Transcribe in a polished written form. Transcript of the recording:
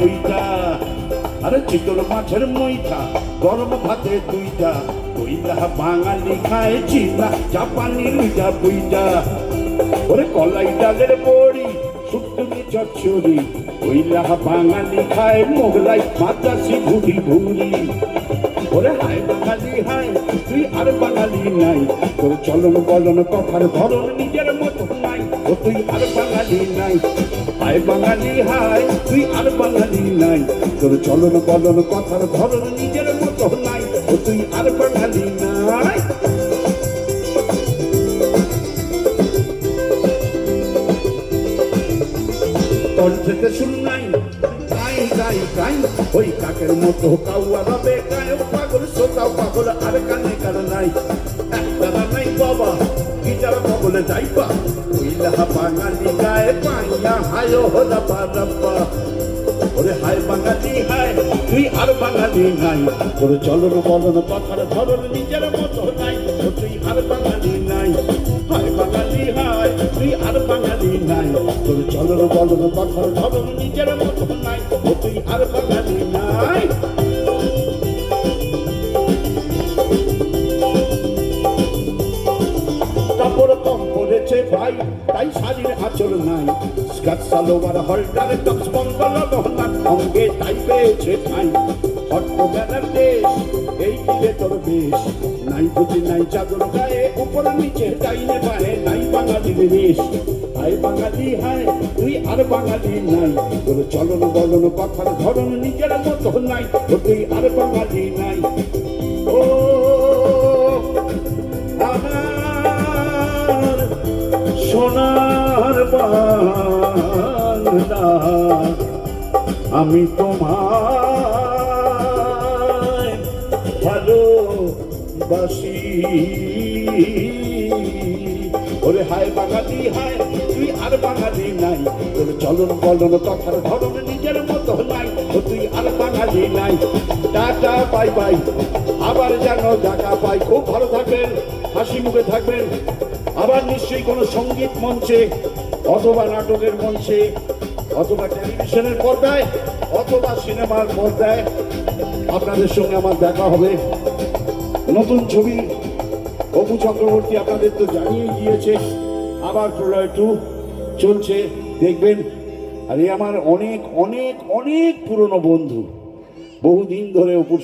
দুইটা, আরে চিতল মাছের মুইঠা গরম ভাতে দুইটা, কইলা বাঙালি খায় চীনা জাপানি লুইটা বুইটা। ওরে কলাই ডালের বড়ি শুকনি চচ্চড়ি, কইলা বাঙালি খায় মোগলাই মাদ্রাসি ভুড়ি ভুড়ি। ওরে হায় বাঙালি হায় তুই আর বাঙালি নাই, তোর চলন বলন কথার ধরন নিজের মতো নাই, ও তুই আর বাঙালি নাই। হায় বাঙালি হায় তুই আর বাঙালি নাই, তোর চলন বলন কথার ধরন নিজের মতো নাই, ও তুই আর বাঙালি নাই। কণ্ঠেতে শুন নাই গাই গাই গাই, ওই কাকের মতো কাউয়া রবে গায়ক পাগল শ্রোতাও পাগল আর কানে কার নাই। একটারা নাই বাবা গিটার পাগলে যাইবা, কইলা বাঙালি গায়ে পাইয়া হায় রাব্বা রাব্বা। ওরে হায় বাঙালি হায় তুই আর বাঙালি নাই, তোর চলন বলন কথার ধরন নিজের মতো নাই, ও তুই আর বাঙালি নাই। হায় বাঙালি হায় তুই আর বাঙালি নাই, তোর চলন বলন কথার ধরন নিজের মতো নাই, ও তুই আর বাঙালি নাই। কাপড় কম পড়েছে ভাই তাই শাড়ির আঁচল নাই, স্কার্ট সালোয়ার হলটারে টক্স বঙ্গল গহনার অঙ্গে তাই পেয়েছে ঠাই। হট্টবেলার দেশ এই দিলে তোর বেশ, নাই বুঝি নাই চাদর গায়ে উপর নিচে টাইনে পায়ে নাই বাঙালির রেশ। হায় বাঙালি হায় তুই আর বাঙালি নাই, তোর চলন বলন কথার ধরন নিজের মতো নাই, ও তুই আর বাঙালি নাই। ও আমার সোনার বাংলা, আমি তোমায় ভালোবাসি। ওরে হায় বাঙালি হায় তুই আর বাঙালি নাই, তোর চলন বলন কথার ধরন নিজের মতো নাই, ও তুই আর বাঙালি নাই। টাটা বাই বাই, আবার যেন দেখা পাই। খুব ভালো থাকবেন, হাসি মুখে থাকবেন। আবার নিশ্চয়ই কোনো সঙ্গীত মঞ্চে অথবা নাটকের মঞ্চে অথবা টেলিভিশনের পর্দায় অথবা সিনেমার পর্দায় আপনাদের সঙ্গে আমার দেখা হবে। নতুন ছবি অপু চক্রবর্তী আপনাদের তো জানিয়ে গিয়েছে, আবার প্রলয় 2 চলছে, দেখবেন। আর এ আমার অনেক অনেক অনেক পুরনো বন্ধু, বহুদিন ধরে অপুর